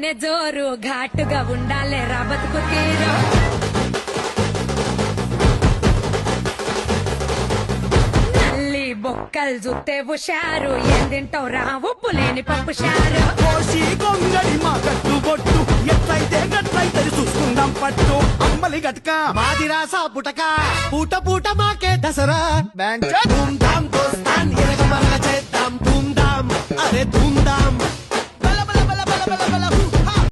ఉంటేనే జోరు ఘాటుగా ఉండాలే రా బతుకు తీరు నల్లి బొక్కలు జుత్తే హుషారు ఏం తింటావు రా ఉప్పు లేని పప్పు షారు కోసి కొంగడి మా కట్టు బొట్టు ఎట్లయితే గట్లయితే చూసుకుందాం పట్టు అమ్మలి గట్క మాదిరాసా పుటక పూట పూట మాకే దసరా ధూమ్ ధామ్ తో